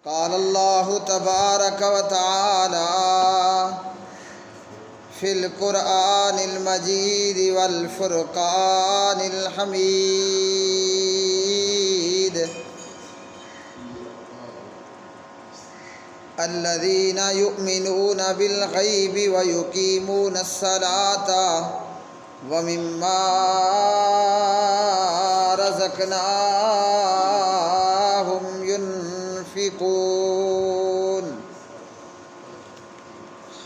قال الله تبارك وتعالى في القرآن المجيد والفرقان الحميد الذين يؤمنون بالغيب ويقيمون الصلاة ومما رزقناهم ينفقون.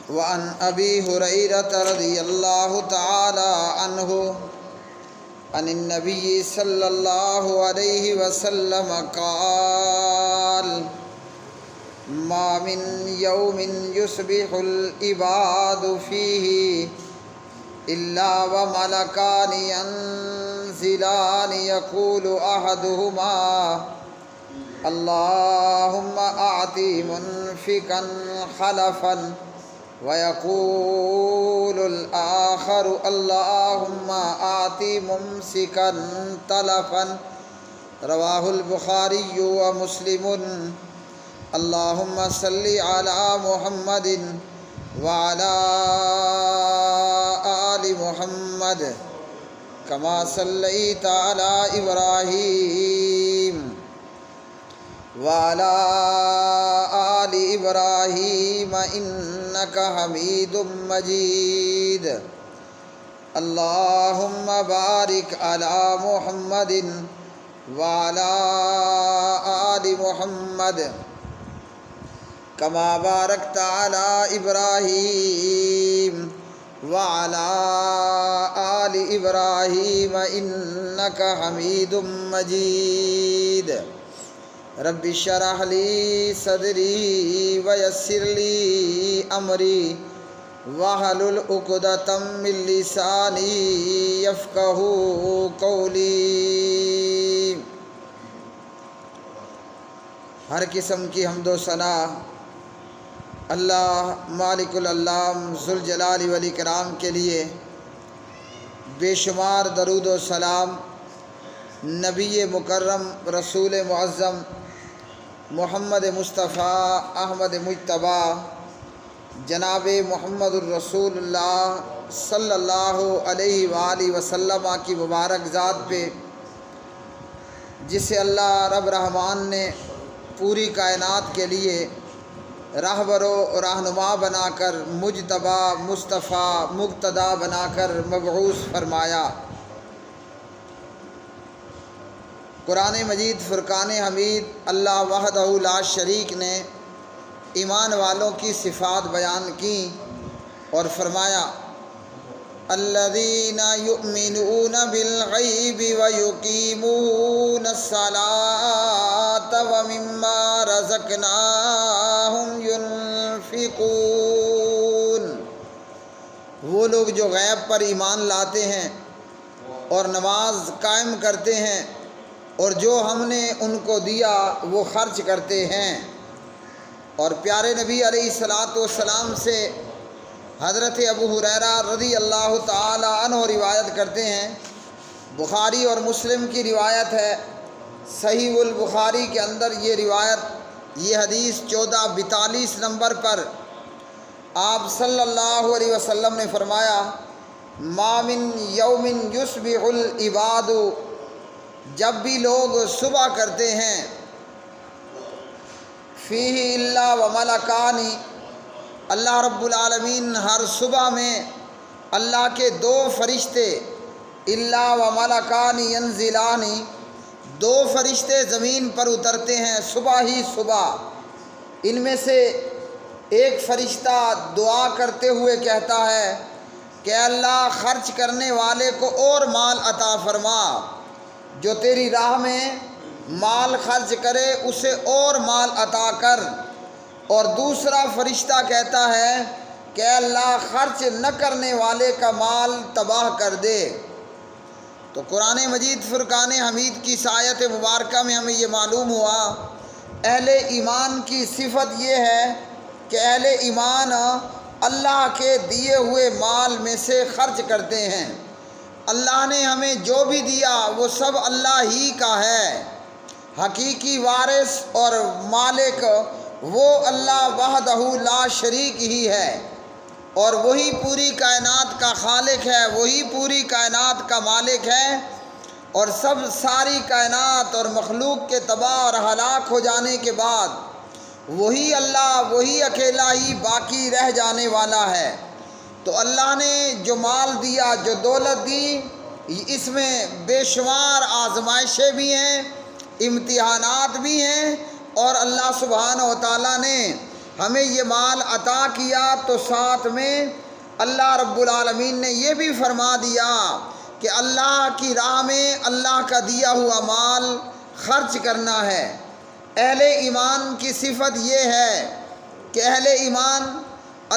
وعن أبي هريرة رضي الله تعالى عنه عن النبي صلى الله عليه وسلم قال: ما من يوم يصبح العباد فيه إلا وملكان ينزلان يقول أحدهما: اللهم أعط منفقا خلفا، ويقول الآخر: اللهم أعط ممسكا تلفا. رواه البخاري ومسلم. اللهم صل على محمد وعلى آل محمد كما صليت على إبراهيم وعلى آل إبراهيم إنك حميد مجيد. اللهم بارك على محمد وعلى آل محمد كما باركت على إبراهيم وعلى آل إبراهيم إنك حميد مجيد. رب اشرح لي صدري ويسر لي أمري واحلل عقدة من لساني يفقهوا قولي. ہر قسم کی حمد و ثنا اللہ مالک العلام ذوالجلال والاکرام کے لیے. بے شمار درود و سلام نبی مکرم رسول معظم محمد مصطفیٰ احمد مجتبیٰ جناب محمد الرسول اللہ صلی اللہ علیہ وآلہ وسلم کی مبارک ذات پہ، جسے اللہ رب رحمان نے پوری کائنات کے لیے راہبر و رہنما بنا کر، مجتبیٰ مصطفیٰ مقتدیٰ بنا کر مبعوث فرمایا. قرآن مجید فرقان حمید اللہ وحدہ لا شریک نے ایمان والوں کی صفات بیان کی اور فرمایا: الذین یؤمنون بالغیب ویقیمون الصلاة ومما رزقناہم ينفقون. وہ لوگ جو غیب پر ایمان لاتے ہیں اور نماز قائم کرتے ہیں اور جو ہم نے ان کو دیا وہ خرچ کرتے ہیں. اور پیارے نبی علیہ الصلاۃ والسلام سے حضرت ابو ہریرہ رضی اللہ تعالی عنہ روایت کرتے ہیں، بخاری اور مسلم کی روایت ہے. صحیح البخاری کے اندر یہ روایت، یہ حدیث 1442 نمبر پر آپ صلی اللہ علیہ وسلم نے فرمایا: ما من یوم یصبح العباد، جب بھی لوگ صبح کرتے ہیں، فیہ الا وملکان، اللہ رب العالمین ہر صبح میں اللہ کے 2 فرشتے، الا وملکان ینزلان، 2 فرشتے زمین پر اترتے ہیں صبح ہی صبح. ان میں سے ایک فرشتہ دعا کرتے ہوئے کہتا ہے کہ اللہ خرچ کرنے والے کو اور مال عطا فرما، جو تیری راہ میں مال خرچ کرے اسے اور مال عطا کر. اور دوسرا فرشتہ کہتا ہے کہ اللہ خرچ نہ کرنے والے کا مال تباہ کر دے. تو قرآن مجید فرقان حمید کی آیت مبارکہ میں ہمیں یہ معلوم ہوا اہل ایمان کی صفت یہ ہے کہ اہل ایمان اللہ کے دیے ہوئے مال میں سے خرچ کرتے ہیں. اللہ نے ہمیں جو بھی دیا وہ سب اللہ ہی کا ہے. حقیقی وارث اور مالک وہ اللہ وحدہ لا شریک ہی ہے، اور وہی پوری کائنات کا خالق ہے، وہی پوری کائنات کا مالک ہے، اور ساری کائنات اور مخلوق کے تباہ اور ہلاک ہو جانے کے بعد وہی اللہ، وہی اکیلا ہی باقی رہ جانے والا ہے۔ تو اللہ نے جو مال دیا، جو دولت دی، اس میں بے شمار آزمائشیں بھی ہیں، امتحانات بھی ہیں، اور اللہ سبحانہ و تعالیٰ نے ہمیں یہ مال عطا کیا تو ساتھ میں اللہ رب العالمین نے یہ بھی فرما دیا کہ اللہ کی راہ میں اللہ کا دیا ہوا مال خرچ کرنا ہے۔ اہل ایمان کی صفت یہ ہے کہ اہل ایمان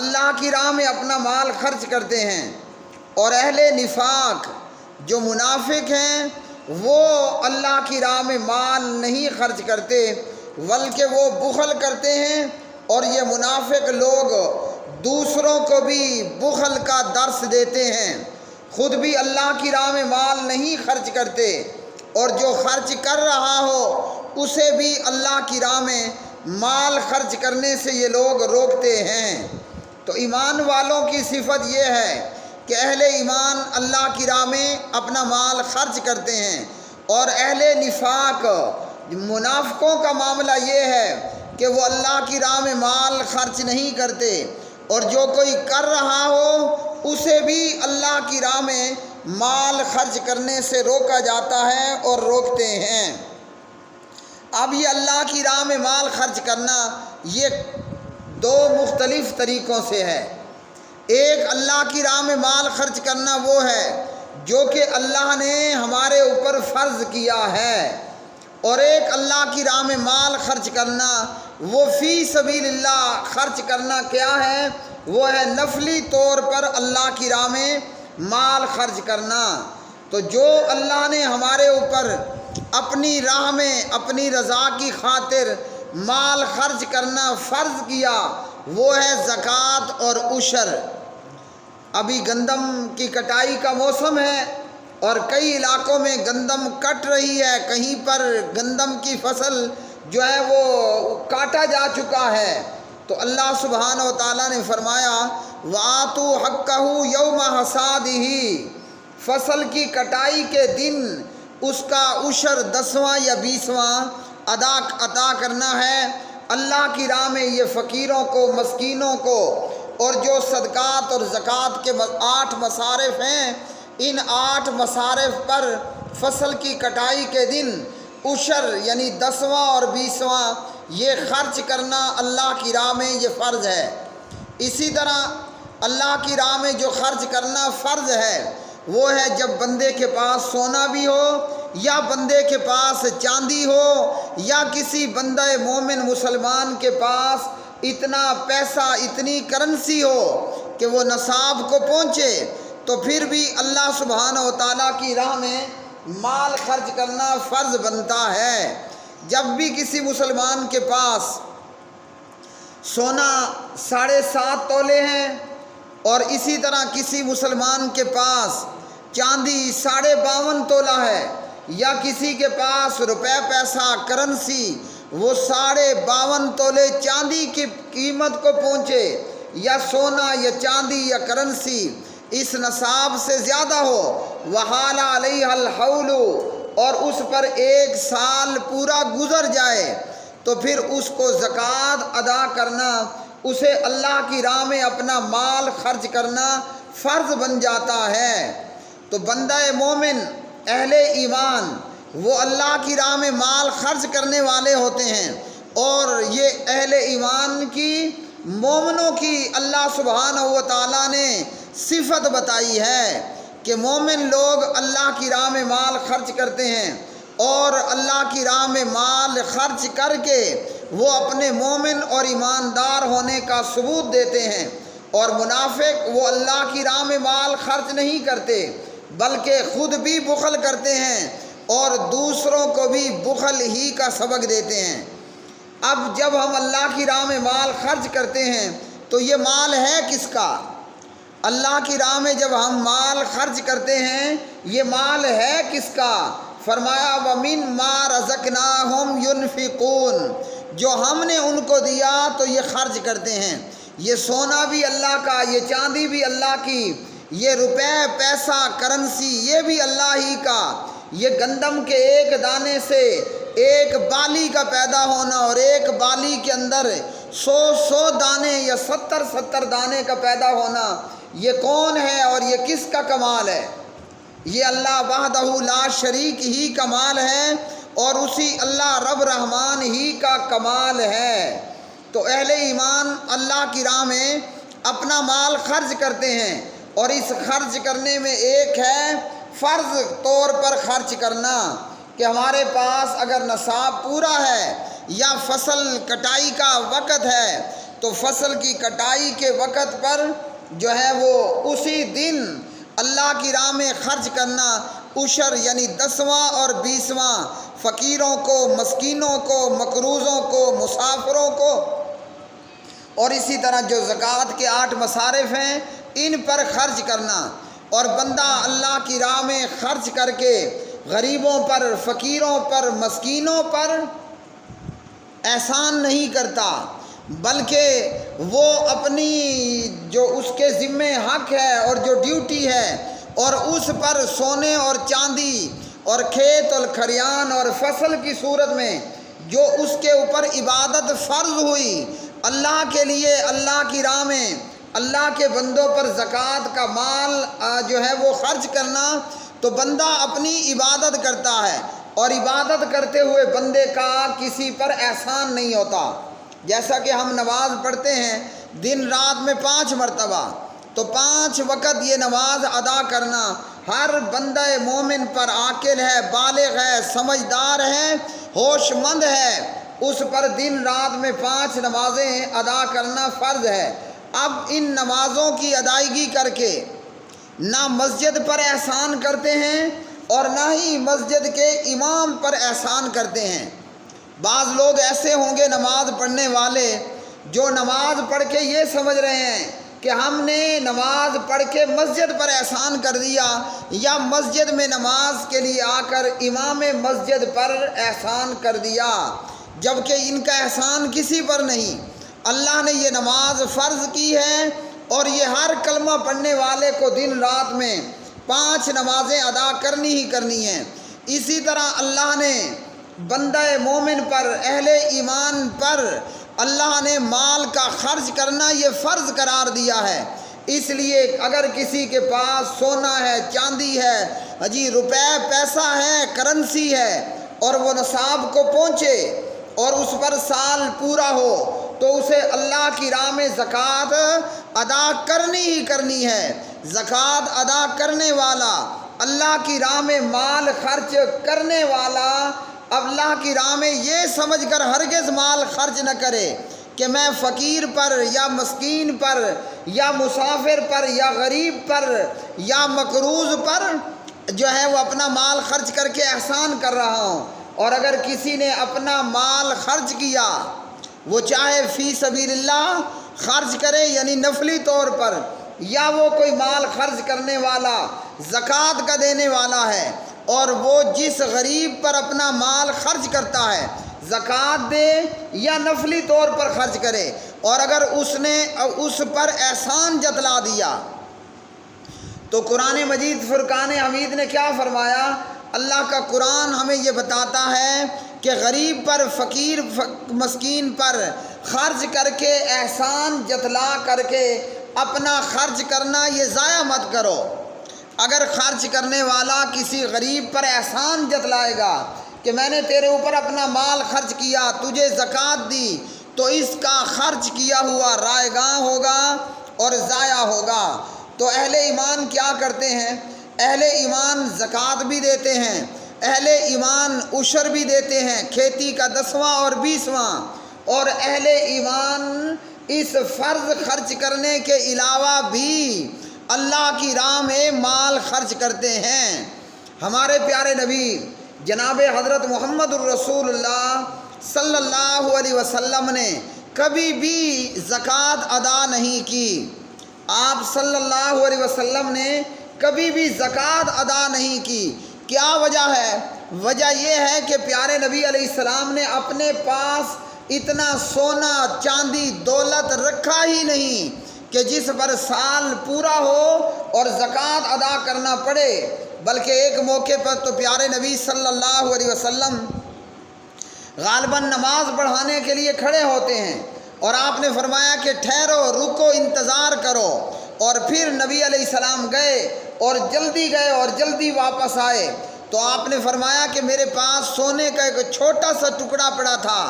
اللہ کی راہ میں اپنا مال خرچ کرتے ہیں، اور اہل نفاق جو منافق ہیں وہ اللہ کی راہ میں مال نہیں خرچ کرتے، بلکہ وہ بخل کرتے ہیں، اور یہ منافق لوگ دوسروں کو بھی بخل کا درس دیتے ہیں، خود بھی اللہ کی راہ میں مال نہیں خرچ کرتے، اور جو خرچ کر رہا ہو اسے بھی اللہ کی راہ میں مال خرچ کرنے سے یہ لوگ روکتے ہیں۔ تو ایمان والوں کی صفت یہ ہے کہ اہل ایمان اللہ کی راہ میں اپنا مال خرچ کرتے ہیں، اور اہل نفاق منافقوں کا معاملہ یہ ہے کہ وہ اللہ کی راہ میں مال خرچ نہیں کرتے، اور جو کوئی کر رہا ہو اسے بھی اللہ کی راہ میں مال خرچ کرنے سے روکا جاتا ہے اور روکتے ہیں۔ اب یہ اللہ کی راہ میں مال خرچ کرنا یہ دو مختلف طریقوں سے ہے۔ ایک اللہ کی راہ میں مال خرچ کرنا وہ ہے جو کہ اللہ نے ہمارے اوپر فرض کیا ہے، اور ایک اللہ کی راہ میں مال خرچ کرنا وہ فی سبیل اللہ خرچ کرنا کیا ہے، وہ ہے نفلی طور پر اللہ کی راہ میں مال خرچ کرنا۔ تو جو اللہ نے ہمارے اوپر اپنی راہ میں اپنی رضا کی خاطر مال خرچ کرنا فرض کیا وہ ہے زکوٰۃ اور عشر۔ ابھی گندم کی کٹائی کا موسم ہے، اور کئی علاقوں میں گندم کٹ رہی ہے، کہیں پر گندم کی فصل جو ہے وہ کاٹا جا چکا ہے، تو اللہ سبحانہ و تعالیٰ نے فرمایا وَآتُوا حَقَّهُ يَوْمَ حَصَادِهِ، فصل کی کٹائی کے دن اس کا عشر 10واں یا 20واں عطا کرنا ہے۔ اللہ کی راہ میں یہ فقیروں کو، مسکینوں کو، اور جو صدقات اور زکوٰۃ کے 8 مصارف ہیں، ان 8 مصارف پر فصل کی کٹائی کے دن عشر یعنی 10واں اور 20واں یہ خرچ کرنا اللہ کی راہ میں یہ فرض ہے۔ اسی طرح اللہ کی راہ میں جو خرچ کرنا فرض ہے وہ ہے جب بندے کے پاس سونا بھی ہو، یا بندے کے پاس چاندی ہو، یا کسی بندہ مومن مسلمان کے پاس اتنا پیسہ، اتنی کرنسی ہو کہ وہ نصاب کو پہنچے، تو پھر بھی اللہ سبحانہ و تعالیٰ کی راہ میں مال خرچ کرنا فرض بنتا ہے۔ جب بھی کسی مسلمان کے پاس سونا 7.5 تولے ہیں، اور اسی طرح کسی مسلمان کے پاس چاندی 52.5 تولہ ہے، یا کسی کے پاس روپے پیسہ کرنسی وہ 52.5 تولے چاندی کی قیمت کو پہنچے، یا سونا یا چاندی یا کرنسی اس نصاب سے زیادہ ہو، وحال علیہ الحول، اور اس پر 1 سال پورا گزر جائے، تو پھر اس کو زکوٰۃ ادا کرنا، اسے اللہ کی راہ میں اپنا مال خرچ کرنا فرض بن جاتا ہے۔ تو بندہ مومن اہل ایمان وہ اللہ کی راہ میں مال خرچ کرنے والے ہوتے ہیں، اور یہ اہل ایمان کی، مومنوں کی اللہ سبحانہ و تعالیٰ نے صفت بتائی ہے کہ مومن لوگ اللہ کی راہ میں مال خرچ کرتے ہیں، اور اللہ کی راہ میں مال خرچ کر کے وہ اپنے مومن اور ایماندار ہونے کا ثبوت دیتے ہیں۔ اور منافق وہ اللہ کی راہ میں مال خرچ نہیں کرتے، بلکہ خود بھی بخل کرتے ہیں اور دوسروں کو بھی بخل ہی کا سبق دیتے ہیں۔ اب جب ہم اللہ کی راہ میں مال خرچ کرتے ہیں تو یہ مال ہے کس کا؟ اللہ کی راہ میں جب ہم مال خرچ کرتے ہیں یہ مال ہے کس کا؟ فرمایا وَمِن مَا رَزَقْنَاهُمْ يُنْفِقُونَ، جو ہم نے ان کو دیا تو یہ خرچ کرتے ہیں۔ یہ سونا بھی اللہ کا، یہ چاندی بھی اللہ کی، یہ روپے پیسہ کرنسی یہ بھی اللہ ہی کا۔ یہ گندم کے ایک دانے سے ایک بالی کا پیدا ہونا اور ایک بالی کے اندر 100 دانے یا 70 دانے کا پیدا ہونا، یہ کون ہے اور یہ کس کا کمال ہے؟ یہ اللہ وحدہ لا شریک ہی کمال ہے اور اسی اللہ رب رحمان ہی کا کمال ہے۔ تو اہل ایمان اللہ کی راہ میں اپنا مال خرچ کرتے ہیں، اور اس خرچ کرنے میں ایک ہے فرض طور پر خرچ کرنا، کہ ہمارے پاس اگر نصاب پورا ہے یا فصل کٹائی کا وقت ہے تو فصل کی کٹائی کے وقت پر جو ہے وہ اسی دن اللہ کی راہ میں خرچ کرنا، عشر یعنی 10واں اور 20واں فقیروں کو، مسکینوں کو، مقروضوں کو، مسافروں کو، اور اسی طرح جو زکوٰۃ کے 8 مصارف ہیں ان پر خرچ کرنا۔ اور بندہ اللہ کی راہ میں خرچ کر کے غریبوں پر، فقیروں پر، مسکینوں پر احسان نہیں کرتا، بلکہ وہ اپنی جو اس کے ذمے حق ہے اور جو ڈیوٹی ہے اور اس پر سونے اور چاندی اور کھیت اور کھریان اور فصل کی صورت میں جو اس کے اوپر عبادت فرض ہوئی اللہ کے لیے، اللہ کی راہ میں اللہ کے بندوں پر زکوٰۃ کا مال جو ہے وہ خرچ کرنا، تو بندہ اپنی عبادت کرتا ہے، اور عبادت کرتے ہوئے بندے کا کسی پر احسان نہیں ہوتا۔ جیسا کہ ہم نماز پڑھتے ہیں دن رات میں 5 مرتبہ، تو 5 وقت یہ نماز ادا کرنا ہر بندہ مومن پر عاقل ہے، بالغ ہے، سمجھدار ہے، ہوش مند ہے، اس پر دن رات میں 5 نمازیں ادا کرنا فرض ہے۔ اب ان نمازوں کی ادائیگی کر کے نہ مسجد پر احسان کرتے ہیں اور نہ ہی مسجد کے امام پر احسان کرتے ہیں۔ بعض لوگ ایسے ہوں گے نماز پڑھنے والے جو نماز پڑھ کے یہ سمجھ رہے ہیں کہ ہم نے نماز پڑھ کے مسجد پر احسان کر دیا، یا مسجد میں نماز کے لیے آ کر امام مسجد پر احسان کر دیا، جبکہ ان کا احسان کسی پر نہیں۔ اللہ نے یہ نماز فرض کی ہے اور یہ ہر کلمہ پڑھنے والے کو دن رات میں 5 نمازیں ادا کرنی ہی کرنی ہیں۔ اسی طرح اللہ نے بندہ مومن پر، اہل ایمان پر اللہ نے مال کا خرچ کرنا یہ فرض قرار دیا ہے۔ اس لیے اگر کسی کے پاس سونا ہے، چاندی ہے، روپے پیسہ ہے، کرنسی ہے، اور وہ نصاب کو پہنچے اور اس پر سال پورا ہو تو اسے اللہ کی راہ میں زکوٰۃ ادا کرنی ہی کرنی ہے۔ زکوٰۃ ادا کرنے والا، اللہ کی راہ میں مال خرچ کرنے والا، اللہ کی راہ میں یہ سمجھ کر ہرگز مال خرچ نہ کرے کہ میں فقیر پر یا مسکین پر یا مسافر پر یا غریب پر یا مقروض پر جو ہے وہ اپنا مال خرچ کر کے احسان کر رہا ہوں۔ اور اگر کسی نے اپنا مال خرچ کیا، وہ چاہے فی سبیل اللہ خرچ کرے یعنی نفلی طور پر، یا وہ کوئی مال خرچ کرنے والا زکوٰۃ کا دینے والا ہے، اور وہ جس غریب پر اپنا مال خرچ کرتا ہے زکوٰۃ دے یا نفلی طور پر خرچ کرے، اور اگر اس نے اس پر احسان جتلا دیا تو قرآن مجید فرقان حمید نے کیا فرمایا؟ اللہ کا قرآن ہمیں یہ بتاتا ہے کہ غریب پر، فقیر مسکین پر خرچ کر کے، احسان جتلا کر کے اپنا خرچ کرنا یہ ضائع مت کرو۔ اگر خرچ کرنے والا کسی غریب پر احسان جتلائے گا کہ میں نے تیرے اوپر اپنا مال خرچ کیا، تجھے زکوٰۃ دی، تو اس کا خرچ کیا ہوا رائے گاں ہوگا اور ضائع ہوگا۔ تو اہل ایمان کیا کرتے ہیں؟ اہل ایمان زکوٰۃ بھی دیتے ہیں، اہل ایمان عشر بھی دیتے ہیں، کھیتی کا 10واں اور 20واں، اور اہل ایمان اس فرض خرچ کرنے کے علاوہ بھی اللہ کی راہ میں مال خرچ کرتے ہیں۔ ہمارے پیارے نبی جناب حضرت محمد الرسول اللہ صلی اللہ علیہ وسلم نے کبھی بھی زکوٰۃ ادا نہیں کی۔ آپ صلی اللہ علیہ وسلم نے کبھی بھی زکوٰۃ ادا نہیں کی۔ کیا وجہ ہے؟ وجہ یہ ہے کہ پیارے نبی علیہ السلام نے اپنے پاس اتنا سونا چاندی دولت رکھا ہی نہیں کہ جس پر سال پورا ہو اور زکوٰۃ ادا کرنا پڑے، بلکہ ایک موقع پر تو پیارے نبی صلی اللہ علیہ وسلم غالباً نماز پڑھانے کے لیے کھڑے ہوتے ہیں اور آپ نے فرمایا کہ ٹھہرو، رکو، انتظار کرو، اور پھر نبی علیہ السلام گئے اور جلدی واپس آئے تو آپ نے فرمایا کہ میرے پاس سونے کا ایک چھوٹا سا ٹکڑا پڑا تھا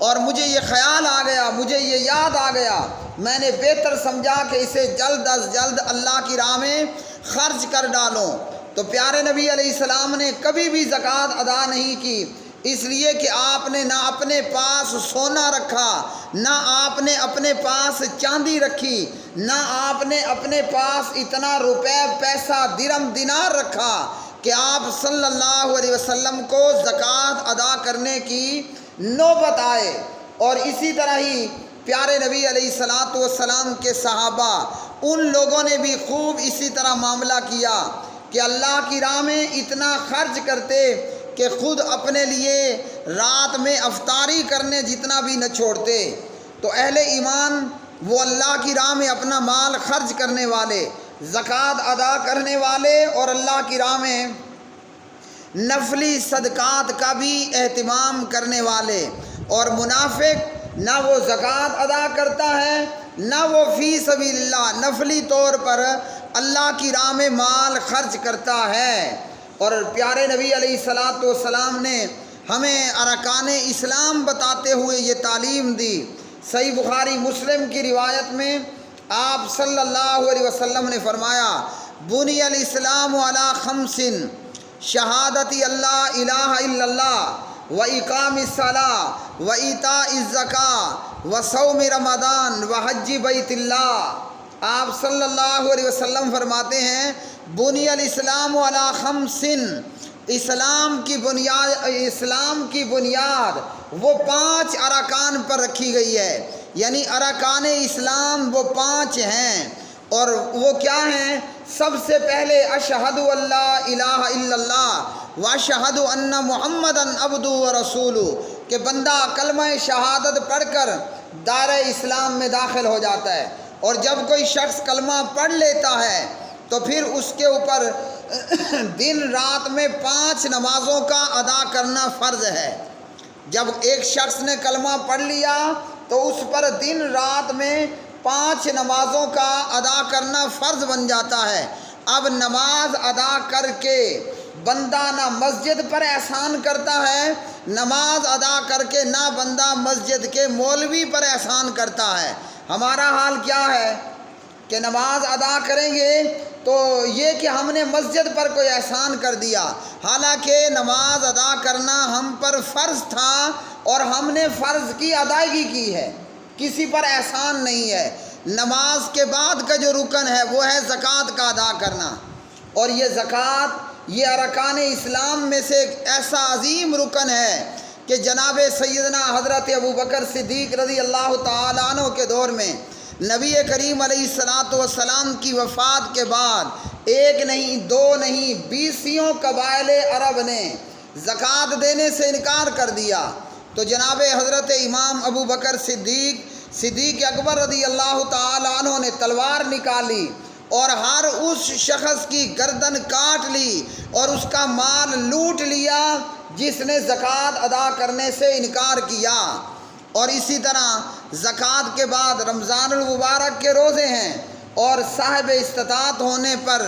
اور مجھے یہ خیال آ گیا، مجھے یہ یاد آ گیا، میں نے بہتر سمجھا کہ اسے جلد از جلد اللہ کی راہ میں خرچ کر ڈالوں۔ تو پیارے نبی علیہ السلام نے کبھی بھی زکوٰۃ ادا نہیں کی، اس لیے کہ آپ نے نہ اپنے پاس سونا رکھا، نہ آپ نے اپنے پاس چاندی رکھی، نہ آپ نے اپنے پاس اتنا روپے پیسہ درم دینار رکھا کہ آپ صلی اللہ علیہ وسلم کو زکوٰۃ ادا کرنے کی نوبت آئے۔ اور اسی طرح ہی پیارے نبی علیہ السلام کے صحابہ، ان لوگوں نے بھی خوب اسی طرح معاملہ کیا کہ اللہ کی راہ میں اتنا خرچ کرتے کہ خود اپنے لیے رات میں افطاری کرنے جتنا بھی نہ چھوڑتے۔ تو اہل ایمان وہ اللہ کی راہ میں اپنا مال خرچ کرنے والے، زکوٰۃ ادا کرنے والے اور اللہ کی راہ میں نفلی صدقات کا بھی اہتمام کرنے والے، اور منافق نہ وہ زکوٰۃ ادا کرتا ہے نہ وہ فی سبیل اللہ نفلی طور پر اللہ کی راہ میں مال خرچ کرتا ہے۔ اور پیارے نبی علیہ السلام نے ہمیں ارکان اسلام بتاتے ہوئے یہ تعلیم دی۔ صحیح بخاری مسلم کی روایت میں آپ صلی اللہ علیہ وسلم نے فرمایا، بنی الاسلام علی خمس، شہادت اللہ الہ الا اللہ و اقام الصلاۃ و ایتاء الزکاۃ و صوم رمضان و حج بیت اللہ۔ آپ صلی اللہ علیہ وسلم فرماتے ہیں، بنی الاسلام علی خمس، اسلام کی بنیاد وہ 5 ارکان پر رکھی گئی ہے، یعنی ارکان اسلام وہ 5 ہیں، اور وہ کیا ہیں؟ سب سے پہلے اشہد اللہ الہ الا اللہ و اشہد ان محمدً عبدہ و رسولہ، کہ بندہ کلمہ شہادت پڑھ کر دائرہ اسلام میں داخل ہو جاتا ہے، اور جب کوئی شخص کلمہ پڑھ لیتا ہے تو پھر اس کے اوپر دن رات میں 5 نمازوں کا ادا کرنا فرض ہے۔ جب ایک شخص نے کلمہ پڑھ لیا تو اس پر دن رات میں 5 نمازوں کا ادا کرنا فرض بن جاتا ہے۔ اب نماز ادا کر کے بندہ نہ مسجد پر احسان کرتا ہے، نماز ادا کر کے نہ بندہ مسجد کے مولوی پر احسان کرتا ہے۔ ہمارا حال کیا ہے کہ نماز ادا کریں گے تو یہ کہ ہم نے مسجد پر کوئی احسان کر دیا، حالانکہ نماز ادا کرنا ہم پر فرض تھا اور ہم نے فرض کی ادائیگی کی ہے، کسی پر احسان نہیں ہے۔ نماز کے بعد کا جو رکن ہے وہ ہے زکوٰۃ کا ادا کرنا، اور یہ زکوٰۃ یہ ارکان اسلام میں سے ایک ایسا عظیم رکن ہے کہ جناب سیدنا حضرت ابوبکر صدیق رضی اللہ تعالیٰ عنہ کے دور میں نبی کریم علیہ السلام کی وفات کے بعد 1 نہیں 2 نہیں 20 قبائل عرب نے زکوٰۃ دینے سے انکار کر دیا، تو جناب حضرت امام ابوبکر صدیق اکبر رضی اللہ تعالیٰ عنہ نے تلوار نکالی اور ہر اس شخص کی گردن کاٹ لی اور اس کا مال لوٹ لیا جس نے زکوٰۃ ادا کرنے سے انکار کیا۔ اور اسی طرح زکوٰۃ کے بعد رمضان المبارک کے روزے ہیں، اور صاحب استطاعت ہونے پر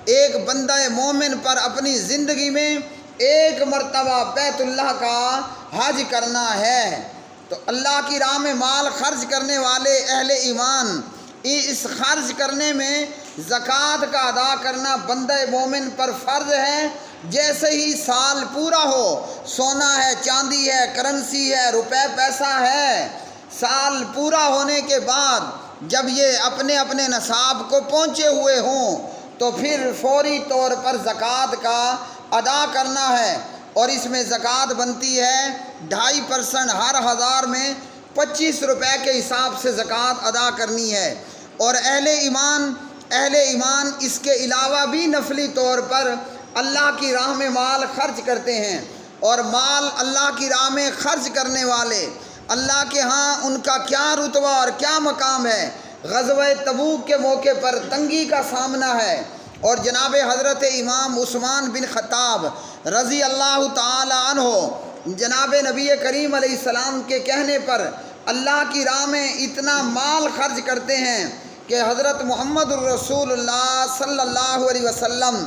ایک بندہ مومن پر اپنی زندگی میں 1 مرتبہ بیت اللہ کا حج کرنا ہے۔ تو اللہ کی راہ میں مال خرچ کرنے والے اہل ایمان، اس خرچ کرنے میں زکوٰۃ کا ادا کرنا بندہ مومن پر فرض ہے۔ جیسے ہی سال پورا ہو، سونا ہے، چاندی ہے، کرنسی ہے، روپے پیسہ ہے، سال پورا ہونے کے بعد جب یہ اپنے اپنے نصاب کو پہنچے ہوئے ہوں تو پھر فوری طور پر زکوٰۃ کا ادا کرنا ہے، اور اس میں زکوٰۃ بنتی ہے 2.5% ہر 1000 میں 25 روپے کے حساب سے زکوٰۃ ادا کرنی ہے۔ اور اہل ایمان اس کے علاوہ بھی نفلی طور پر اللہ کی راہ میں مال خرچ کرتے ہیں۔ اور مال اللہ کی راہ میں خرچ کرنے والے اللہ کے ہاں ان کا کیا رتبہ اور کیا مقام ہے۔ غزوہ تبوک کے موقع پر تنگی کا سامنا ہے اور جناب حضرت امام عثمان بن خطاب رضی اللہ تعالی عنہ جناب نبی کریم علیہ السلام کے کہنے پر اللہ کی راہ میں اتنا مال خرچ کرتے ہیں کہ حضرت محمد الرسول اللہ صلی اللہ علیہ وسلم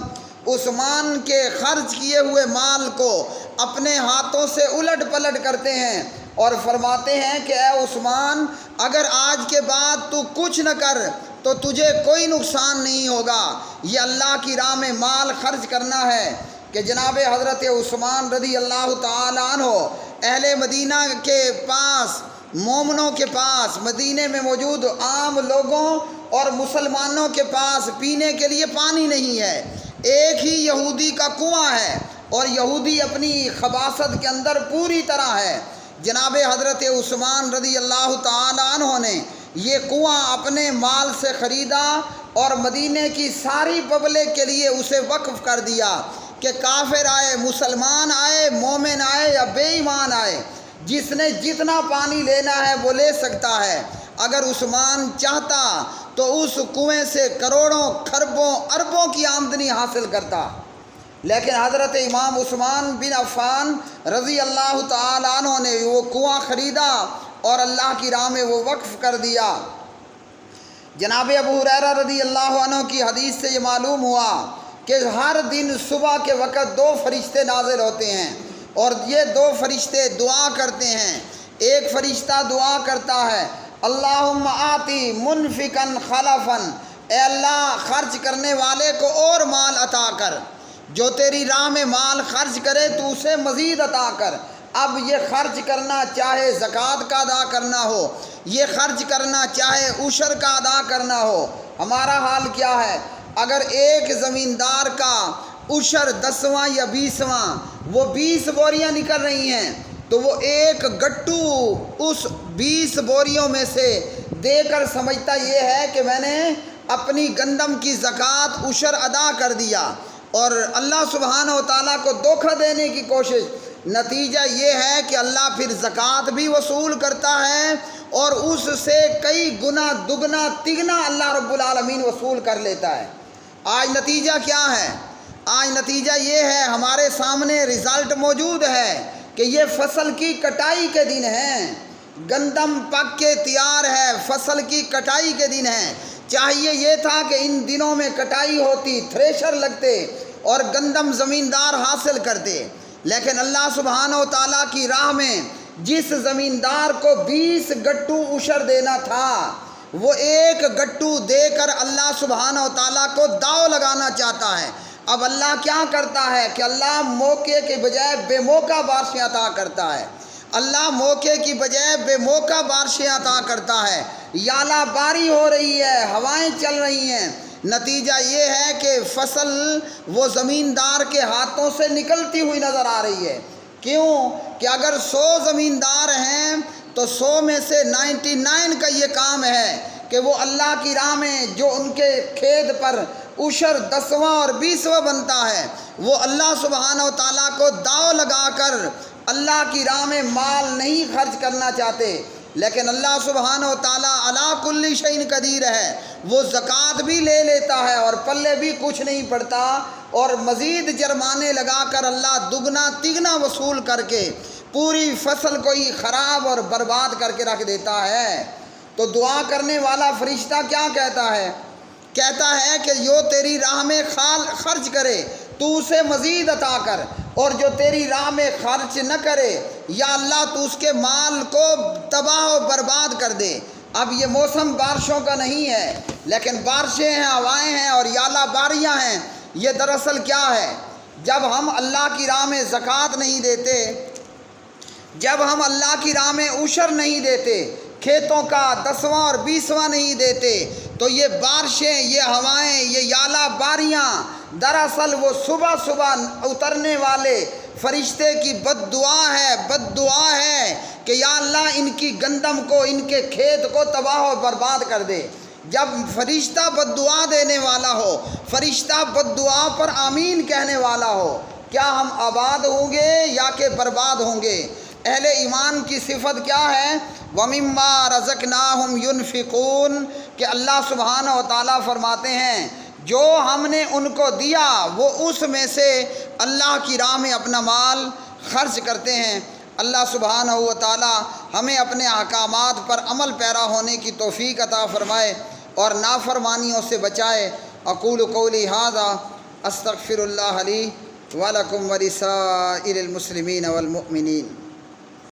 عثمان کے خرچ کیے ہوئے مال کو اپنے ہاتھوں سے الٹ پلٹ کرتے ہیں اور فرماتے ہیں کہ اے عثمان، اگر آج کے بعد تو کچھ نہ کر تو تجھے کوئی نقصان نہیں ہوگا۔ یہ اللہ کی راہ میں مال خرچ کرنا ہے کہ جناب حضرت عثمان رضی اللہ تعالی عنہ اہل مدینہ کے پاس، مومنوں کے پاس، مدینے میں موجود عام لوگوں اور مسلمانوں کے پاس پینے کے لیے پانی نہیں ہے۔ ایک ہی یہودی کا کنواں ہے اور یہودی اپنی خباثت کے اندر پوری طرح ہے۔ جناب حضرت عثمان رضی اللہ تعالی عنہ نے یہ کنواں اپنے مال سے خریدا اور مدینے کی ساری پبلک کے لیے اسے وقف کر دیا کہ کافر آئے، مسلمان آئے، مومن آئے یا بے ایمان آئے، جس نے جتنا پانی لینا ہے وہ لے سکتا ہے۔ اگر عثمان چاہتا تو اس کنویں سے کروڑوں، کھربوں، اربوں کی آمدنی حاصل کرتا، لیکن حضرت امام عثمان بن عفان رضی اللہ تعالی عنہ نے وہ کنواں خریدا اور اللہ کی راہ میں وہ وقف کر دیا۔ جناب ابو ہریرہ رضی اللہ عنہ کی حدیث سے یہ معلوم ہوا کہ ہر دن صبح کے وقت 2 فرشتے نازل ہوتے ہیں اور یہ 2 فرشتے دعا کرتے ہیں۔ ایک فرشتہ دعا کرتا ہے، اللہم آتی منفقا خلفا، اے اللہ خرچ کرنے والے کو اور مال عطا کر، جو تیری راہ میں مال خرچ کرے تو اسے مزید عطا کر۔ اب یہ خرچ کرنا چاہے زکوٰۃ کا ادا کرنا ہو، یہ خرچ کرنا چاہے عشر کا ادا کرنا ہو، ہمارا حال کیا ہے؟ اگر ایک زمیندار کا عشر 10واں یا 20واں، وہ 20 بوریاں نکل رہی ہیں تو وہ ایک گٹو اس 20 بوریوں میں سے دے کر سمجھتا یہ ہے کہ میں نے اپنی گندم کی زکوٰۃ عشر ادا کر دیا، اور اللہ سبحانہ و تعالیٰ کو دھوکہ دینے کی کوشش۔ نتیجہ یہ ہے کہ اللہ پھر زکوٰۃ بھی وصول کرتا ہے اور اس سے کئی گنا دگنا تگنا اللہ رب العالمین وصول کر لیتا ہے۔ آج نتیجہ کیا ہے؟ آج نتیجہ یہ ہے، ہمارے سامنے رزلٹ موجود ہے کہ یہ فصل کی کٹائی کے دن ہیں، گندم پک کے تیار ہے، فصل کی کٹائی کے دن ہیں۔ چاہیے یہ تھا کہ ان دنوں میں کٹائی ہوتی، تھریشر لگتے اور گندم زمیندار حاصل کرتے، لیکن اللہ سبحانہ و تعالیٰ کی راہ میں جس زمیندار کو 20 گٹو عشر دینا تھا، وہ ایک گٹو دے کر اللہ سبحانہ و تعالیٰ کو داؤ لگانا چاہتا ہے۔ اب اللہ کیا کرتا ہے کہ اللہ موقع کے بجائے بے موقع بارشیں عطا کرتا ہے۔ اللہ موقع کی بجائے بے موقع بارشیں عطا کرتا ہے، یالا باری ہو رہی ہے، ہوائیں چل رہی ہیں۔ نتیجہ یہ ہے کہ فصل وہ زمیندار کے ہاتھوں سے نکلتی ہوئی نظر آ رہی ہے۔ کیوں کہ اگر 100 زمیندار ہیں تو 100 میں سے 99 کا یہ کام ہے کہ وہ اللہ کی راہ میں جو ان کے کھیت پر عشر 10واں اور 20واں بنتا ہے، وہ اللہ سبحانہ و تعالیٰ کو داؤ لگا کر اللہ کی راہ میں مال نہیں خرچ کرنا چاہتے، لیکن اللہ سبحانہ و تعالیٰ علی کل شیء قدیر ہے، وہ زکوٰۃ بھی لے لیتا ہے اور پلے بھی کچھ نہیں پڑتا، اور مزید جرمانے لگا کر اللہ دگنا تگنا وصول کر کے پوری فصل کو ہی خراب اور برباد کر کے رکھ دیتا ہے۔ تو دعا کرنے والا فرشتہ کیا کہتا ہے؟ کہتا ہے کہ جو تیری راہ میں خرچ کرے تو اسے مزید عطا کر، اور جو تیری راہ میں خرچ نہ کرے یا اللہ تو اس کے مال کو تباہ و برباد کر دے۔ اب یہ موسم بارشوں کا نہیں ہے، لیکن بارشیں ہیں، ہوائیں ہیں اور یالا باریاں ہیں۔ یہ دراصل کیا ہے؟ جب ہم اللہ کی راہ میں زکوٰۃ نہیں دیتے، جب ہم اللہ کی راہ میں عشر نہیں دیتے، کھیتوں کا 10واں اور 20واں نہیں دیتے، تو یہ بارشیں، یہ ہوائیں، یہ یالا باریاں دراصل وہ صبح صبح اترنے والے فرشتے کی بد دعا ہے کہ یا اللہ ان کی گندم کو، ان کے کھیت کو تباہ و برباد کر دے۔ جب فرشتہ بد دعا دینے والا ہو، فرشتہ بد دعا پر آمین کہنے والا ہو، کیا ہم آباد ہوں گے یا کہ برباد ہوں گے؟ اہل ایمان کی صفت کیا ہے؟ وَمِمَّا رَزَقْنَاهُمْ يُنْفِقُونَ، کہ اللہ سبحانہ و تعالیٰ فرماتے ہیں جو ہم نے ان کو دیا وہ اس میں سے اللہ کی راہ میں اپنا مال خرچ کرتے ہیں۔ اللہ سبحانہ و تعالیٰ ہمیں اپنے احکامات پر عمل پیرا ہونے کی توفیق عطا فرمائے اور نافرمانیوں سے بچائے۔ اقول قولی ھذا استغفر اللہ لی ولکم ولسائر المسلمین والمؤمنین۔